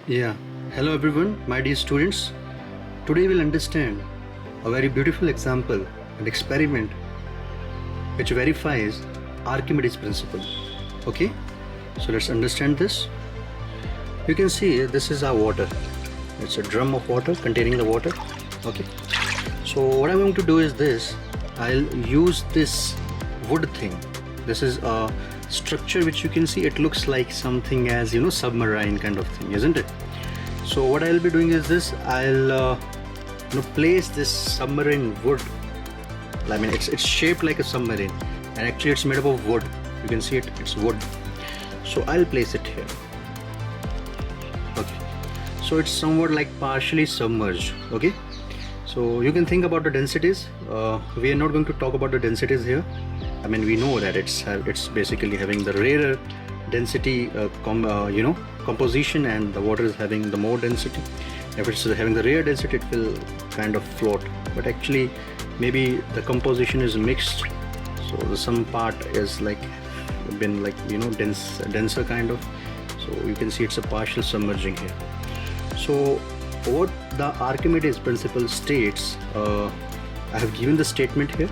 Yeah, hello everyone, my dear students. Today we'll understand a very beautiful example and experiment which verifies Archimedes principle. Okay, so let's understand this. You can see this is our water. It's a drum of water containing the water. Okay, so what I'm going to do is this. I'll use this wood thing. This is a structure which you can see. It looks like something as submarine kind of thing, isn't it? So what I'll be doing is this. I'll place this submarine wood. I mean, it's shaped like a submarine, and actually it's made up of wood. You can see it's wood. So I'll place it here. Okay, so it's somewhat like partially submerged. Okay, so you can think about the densities. We are not going to talk about the densities here. I mean, we know that it's basically having the rarer density composition, and the water is having the more density. If it's having the rare density, it will kind of float, but actually maybe the composition is mixed, so some part is denser kind of. So you can see it's a partial submerging here. So what the Archimedes principle states, I have given the statement here.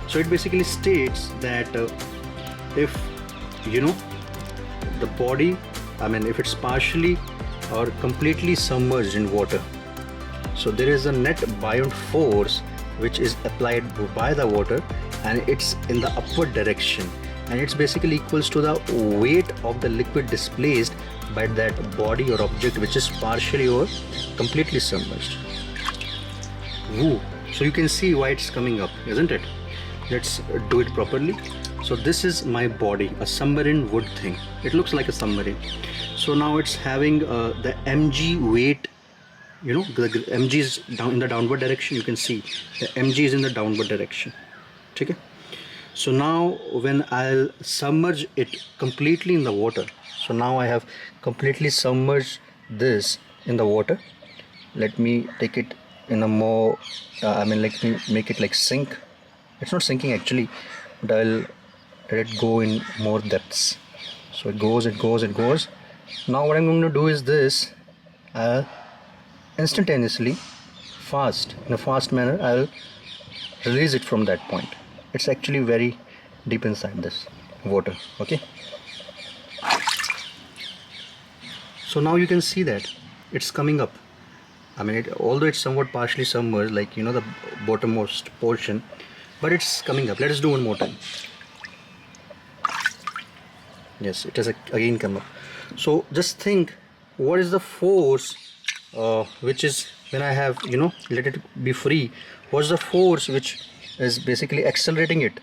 So it basically states that if the body, I mean, if it's partially or completely submerged in water, so there is a net buoyant force which is applied by the water, and it's in the upward direction, and it's basically equals to the weight of the liquid displaced by that body or object which is partially or completely submerged. Woo. So you can see why it's coming up, isn't it? Let's do it properly. So this is my body, a submarine wood thing. It looks like a submarine. So now it's having the mg weight. The mg is down in the downward direction. You can see the mg is in the downward direction. Okay. So now when I'll submerge it completely in the water, so now I have completely submerged this in the water. Let me take it in a more let me make it like sink. It's not sinking actually, but I'll let it go in more depths. So it goes. Now what I'm going to do is this. I'll instantaneously, in a fast manner, I'll release it from that point. It's actually very deep inside this water. Okay, so now you can see that it's coming up. I mean, although it's somewhat partially submerged, like the bottommost portion, but it's coming up. Let us do one more time. Yes, it has again come up. So just think, what is the force which is when I have let it be free? What's the force which is basically accelerating it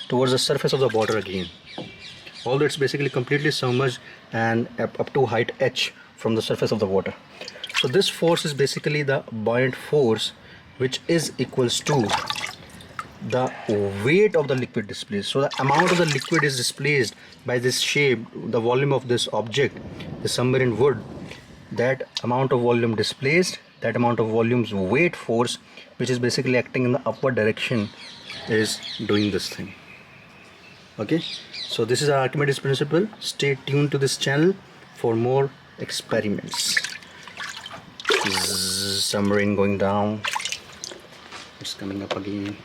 towards the surface of the water again? Although it's basically completely submerged and up to height h from the surface of the water. So this force is basically the buoyant force, which is equals to the weight of the liquid displaced. So the amount of the liquid is displaced by this shape, the volume of this object, the submarine wood, that amount of volume displaced, that amount of volume's weight force, which is basically acting in the upward direction, is doing this thing. Okay, so this is our Archimedes principle. Stay tuned to this channel for more experiments. Submarine going down, it's coming up again.